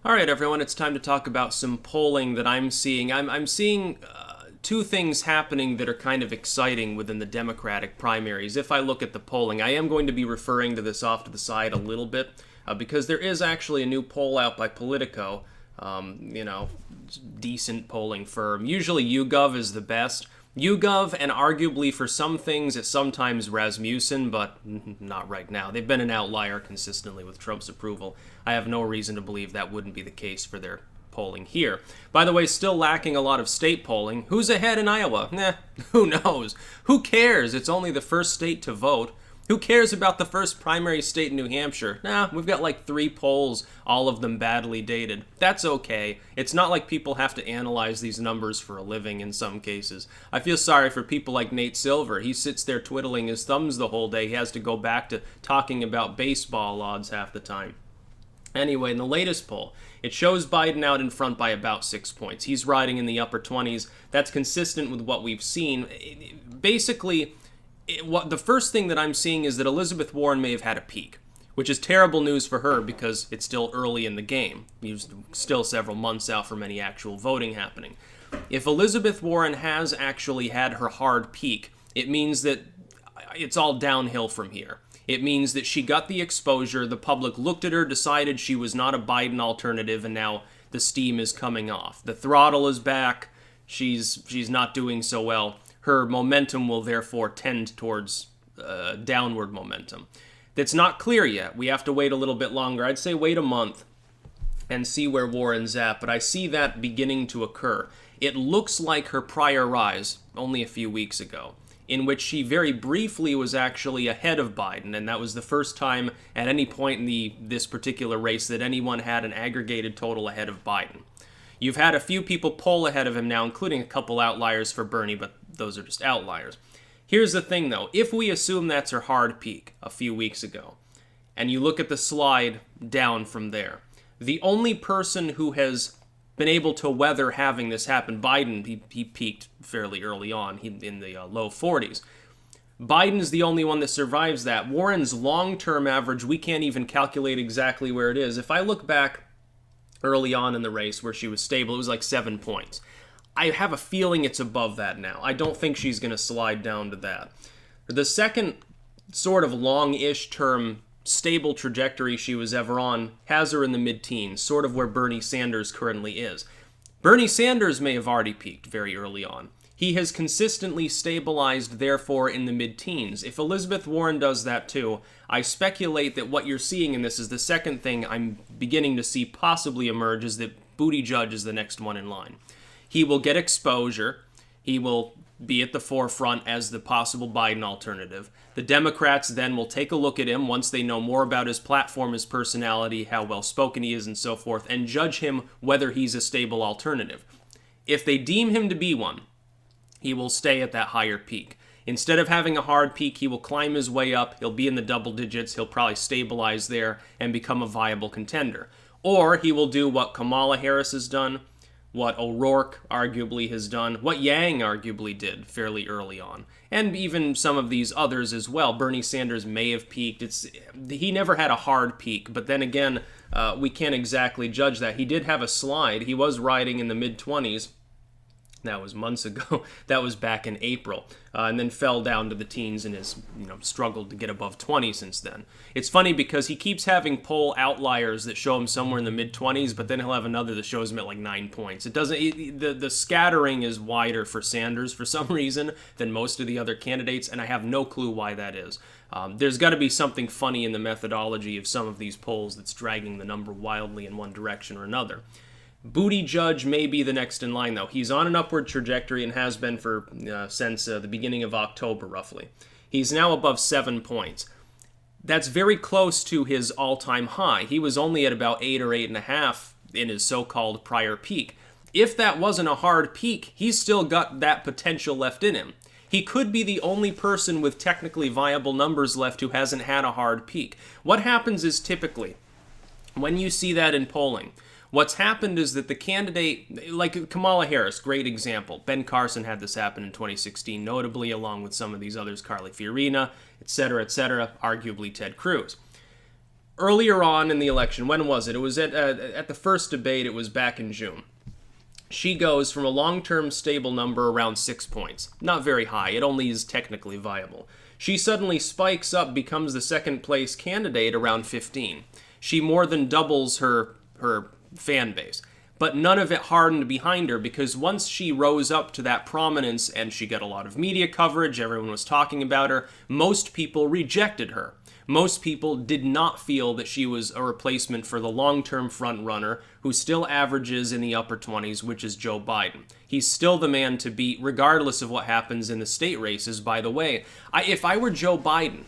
All right, everyone, it's time to talk about some polling that I'm seeing. I'm seeing two things happening that are kind of exciting within the Democratic primaries. If I look at the polling, I am going to be referring to this off to the side a little bit because there is actually a new poll out by Politico, decent polling firm. Usually YouGov is the best. YouGov, and arguably for some things, it's sometimes Rasmussen, but not right now. They've been an outlier consistently with Trump's approval. I have no reason to believe that wouldn't be the case for their polling here. By the way, still lacking a lot of state polling. Who's ahead in Iowa? Who knows? Who cares? It's only the first state to vote. Who cares about the first primary state in New Hampshire? We've got like 3 polls, all of them badly dated. That's okay. It's not like people have to analyze these numbers for a living in some cases. I feel sorry for people like Nate Silver. He sits there twiddling his thumbs the whole day. He has to go back to talking about baseball odds half the time. Anyway, in the latest poll, it shows Biden out in front by about 6 points. He's riding in the upper 20s. That's consistent with what we've seen. Basically, the first thing that I'm seeing is that Elizabeth Warren may have had a peak, which is terrible news for her because it's still early in the game. She's still several months out from any actual voting happening. If Elizabeth Warren has actually had her hard peak, it means that it's all downhill from here. It means that she got the exposure, the public looked at her, decided she was not a Biden alternative, and now the steam is coming off. The throttle is back. She's not doing so well. Her momentum will therefore tend towards downward momentum. That's not clear yet. We have to wait a little bit longer. I'd say wait a month and see where Warren's at, but I see that beginning to occur. It looks like her prior rise, only a few weeks ago, in which she very briefly was actually ahead of Biden, and that was the first time at any point in this particular race that anyone had an aggregated total ahead of Biden. You've had a few people poll ahead of him now, including a couple outliers for Bernie, but those are just outliers. Here's the thing, though. If we assume that's her hard peak a few weeks ago, and you look at the slide down from there, the only person who has been able to weather having this happen, Biden, he peaked fairly early on, in the low 40s. Biden's the only one that survives that. Warren's long-term average, we can't even calculate exactly where it is. If I look back early on in the race where she was stable, it was like 7 points. I have a feeling it's above that now. I don't think she's going to slide down to that. The second sort of long-ish term stable trajectory she was ever on has her in the mid-teens, sort of where Bernie Sanders currently is. Bernie Sanders may have already peaked very early on. He has consistently stabilized, therefore, in the mid-teens. If Elizabeth Warren does that too, I speculate that what you're seeing in this is the second thing I'm beginning to see possibly emerge is that Buttigieg is the next one in line. He will get exposure. He will be at the forefront as the possible Biden alternative. The Democrats then will take a look at him once they know more about his platform, his personality, how well-spoken he is, and so forth, and judge him whether he's a stable alternative. If they deem him to be one, he will stay at that higher peak. Instead of having a hard peak, he will climb his way up. He'll be in the double digits. He'll probably stabilize there and become a viable contender. Or he will do what Kamala Harris has done, what O'Rourke arguably has done, what Yang arguably did fairly early on, and even some of these others as well. Bernie Sanders may have peaked. He never had a hard peak, but then again, we can't exactly judge that. He did have a slide. He was riding in the mid-20s. That was months ago. That was back in April, and then fell down to the teens and has struggled to get above 20 since then. It's funny because he keeps having poll outliers that show him somewhere in the mid-20s, but then he'll have another that shows him at like 9 points. It doesn't. The scattering is wider for Sanders for some reason than most of the other candidates, and I have no clue why that is. There's got to be something funny in the methodology of some of these polls that's dragging the number wildly in one direction or another. Buttigieg may be the next in line, though. He's on an upward trajectory and has been for since the beginning of October, roughly. He's now above 7 points. That's very close to his all-time high. He was only at about 8 or 8.5 in his so-called prior peak. If that wasn't a hard peak, he's still got that potential left in him. He could be the only person with technically viable numbers left who hasn't had a hard peak. What happens is typically, when you see that in polling, what's happened is that the candidate, like Kamala Harris, great example. Ben Carson had this happen in 2016, notably, along with some of these others, Carly Fiorina, etc., arguably Ted Cruz. earlier on in the election, when was it? It was at the first debate, it was back in June. She goes from a long-term stable number around 6 points. Not very high, it only is technically viable. She suddenly spikes up, becomes the second place candidate around 15. She more than doubles her fan base. But none of it hardened behind her, because once she rose up to that prominence and she got a lot of media coverage, everyone was talking about her, most people rejected her. Most people did not feel that she was a replacement for the long-term front-runner who still averages in the upper 20s, which is Joe Biden. He's still the man to beat, regardless of what happens in the state races. By the way, if I were Joe Biden,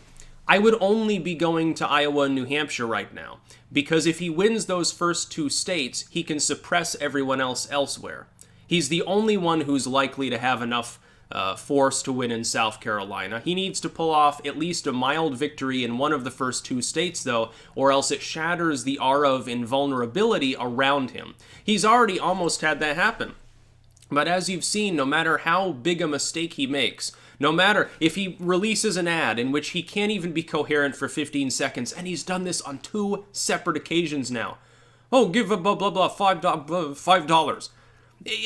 I would only be going to Iowa and New Hampshire right now, because if he wins those first 2 states, he can suppress everyone else elsewhere. He's the only one who's likely to have enough force to win in South Carolina. He needs to pull off at least a mild victory in one of the first 2 states, though, or else it shatters the aura of invulnerability around him. He's already almost had that happen. But as you've seen, no matter how big a mistake he makes, no matter if he releases an ad in which he can't even be coherent for 15 seconds, and he's done this on 2 separate occasions now. Oh, give a blah, blah, blah, $5.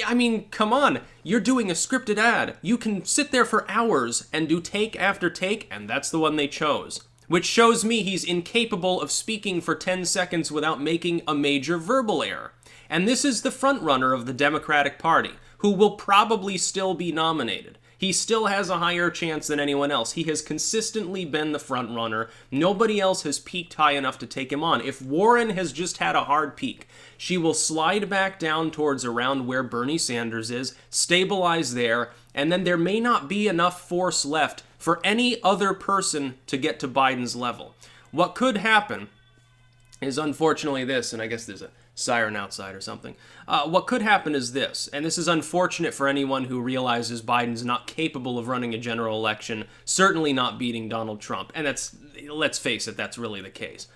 I mean, come on. You're doing a scripted ad. You can sit there for hours and do take after take, and that's the one they chose. Which shows me he's incapable of speaking for 10 seconds without making a major verbal error. And this is the frontrunner of the Democratic Party, who will probably still be nominated. He still has a higher chance than anyone else. He has consistently been the frontrunner. Nobody else has peaked high enough to take him on. If Warren has just had a hard peak, she will slide back down towards around where Bernie Sanders is, stabilize there, and then there may not be enough force left for any other person to get to Biden's level. What could happen is unfortunately this, and I guess there's a siren outside or something. What could happen is this, and this is unfortunate for anyone who realizes Biden's not capable of running a general election, certainly not beating Donald Trump, and let's face it, that's really the case.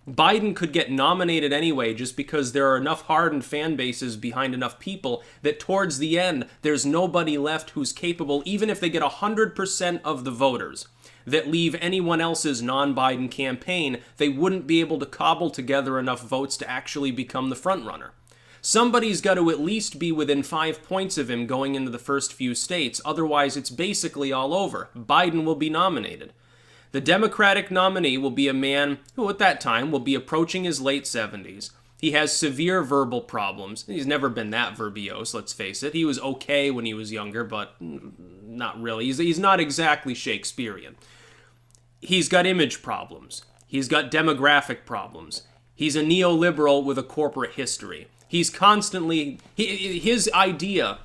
Biden could get nominated anyway just because there are enough hardened fan bases behind enough people that towards the end, there's nobody left who's capable, even if they get 100% of the voters, that leave anyone else's non-Biden campaign, they wouldn't be able to cobble together enough votes to actually become the frontrunner. Somebody's got to at least be within 5 points of him going into the first few states, otherwise it's basically all over. Biden will be nominated. The Democratic nominee will be a man who at that time will be approaching his late 70s. He has severe verbal problems. He's never been that verbose, let's face it. He was okay when he was younger, but not really. He's not exactly Shakespearean. He's got image problems. He's got demographic problems. He's a neoliberal with a corporate history. He's constantly... his idea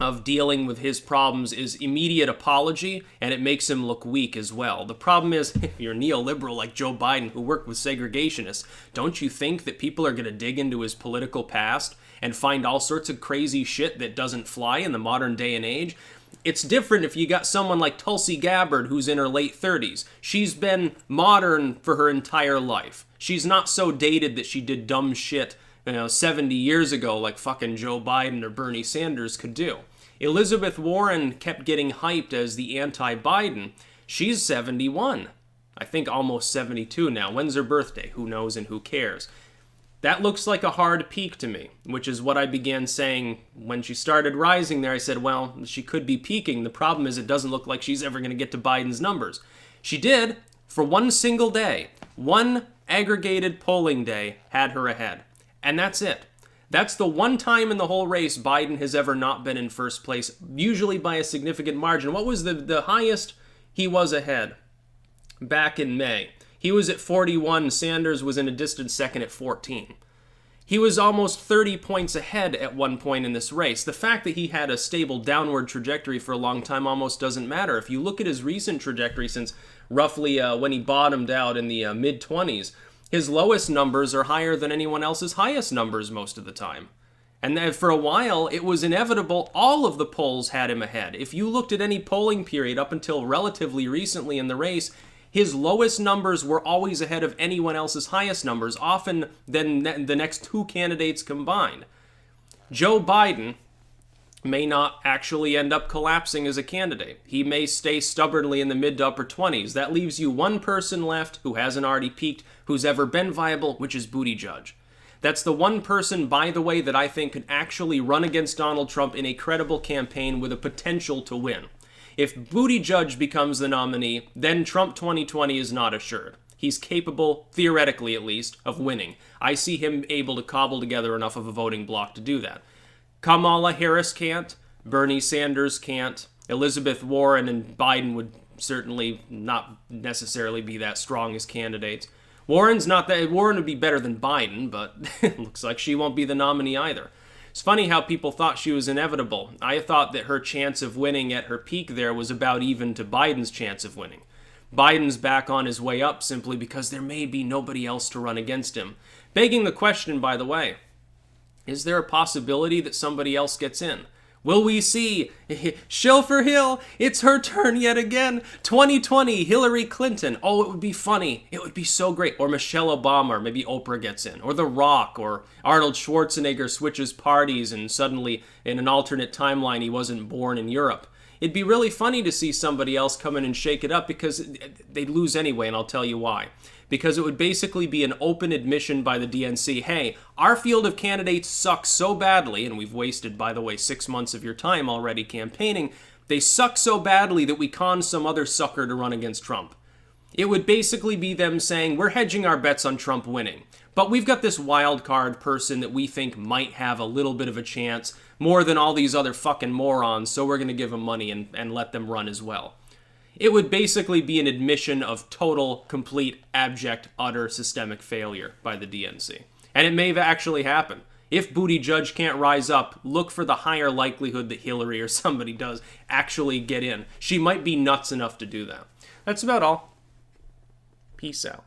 of dealing with his problems is immediate apology, and it makes him look weak as well. The problem is, if you're neoliberal like Joe Biden, who worked with segregationists, don't you think that people are going to dig into his political past and find all sorts of crazy shit that doesn't fly in the modern day and age? It's different if you got someone like Tulsi Gabbard, who's in her late 30s. She's been modern for her entire life. She's not so dated that she did dumb shit 70 years ago like fucking Joe Biden or Bernie Sanders could do. Elizabeth Warren kept getting hyped as the anti-Biden. She's 71. I think almost 72 now. When's her birthday? Who knows and who cares? That looks like a hard peak to me, which is what I began saying when she started rising there. I said, well, she could be peaking. The problem is it doesn't look like she's ever going to get to Biden's numbers. She did for one single day. One aggregated polling day had her ahead. And that's it. That's the one time in the whole race Biden has ever not been in first place, usually by a significant margin. What was the highest he was ahead? Back in May. He was at 41. Sanders was in a distant second at 14. He was almost 30 points ahead at one point in this race. The fact that he had a stable downward trajectory for a long time almost doesn't matter. If you look at his recent trajectory since roughly when he bottomed out in the mid-20s, his lowest numbers are higher than anyone else's highest numbers most of the time. And then for a while, it was inevitable all of the polls had him ahead. If you looked at any polling period up until relatively recently in the race, his lowest numbers were always ahead of anyone else's highest numbers, often than the next 2 candidates combined. Joe Biden may not actually end up collapsing as a candidate. He may stay stubbornly in the mid to upper 20s. That leaves you one person left who hasn't already peaked, who's ever been viable, which is Buttigieg. That's the one person, by the way, that I think could actually run against Donald Trump in a credible campaign with a potential to win. If Buttigieg becomes the nominee, then Trump 2020 is not assured. He's capable, theoretically at least, of winning. I see him able to cobble together enough of a voting bloc to do that. Kamala Harris can't, Bernie Sanders can't, Elizabeth Warren and Biden would certainly not necessarily be that strong as candidates. Warren would be better than Biden, but it looks like she won't be the nominee either. It's funny how people thought she was inevitable. I thought that her chance of winning at her peak there was about even to Biden's chance of winning. Biden's back on his way up simply because there may be nobody else to run against him. Begging the question, by the way, is there a possibility that somebody else gets in? Will we see Chauffeur Hill? It's her turn yet again. 2020, Hillary Clinton. Oh, it would be funny. It would be so great. Or Michelle Obama, or maybe Oprah gets in. Or The Rock, or Arnold Schwarzenegger switches parties and suddenly in an alternate timeline he wasn't born in Europe. It'd be really funny to see somebody else come in and shake it up because they'd lose anyway, and I'll tell you why. Because it would basically be an open admission by the DNC, hey, our field of candidates sucks so badly, and we've wasted, by the way, 6 months of your time already campaigning, they suck so badly that we conned some other sucker to run against Trump. It would basically be them saying, we're hedging our bets on Trump winning, but we've got this wild card person that we think might have a little bit of a chance, more than all these other fucking morons, so we're going to give them money and let them run as well. It would basically be an admission of total, complete, abject, utter systemic failure by the DNC. And it may actually happen. If Buttigieg can't rise up, look for the higher likelihood that Hillary or somebody does actually get in. She might be nuts enough to do that. That's about all. Peace out.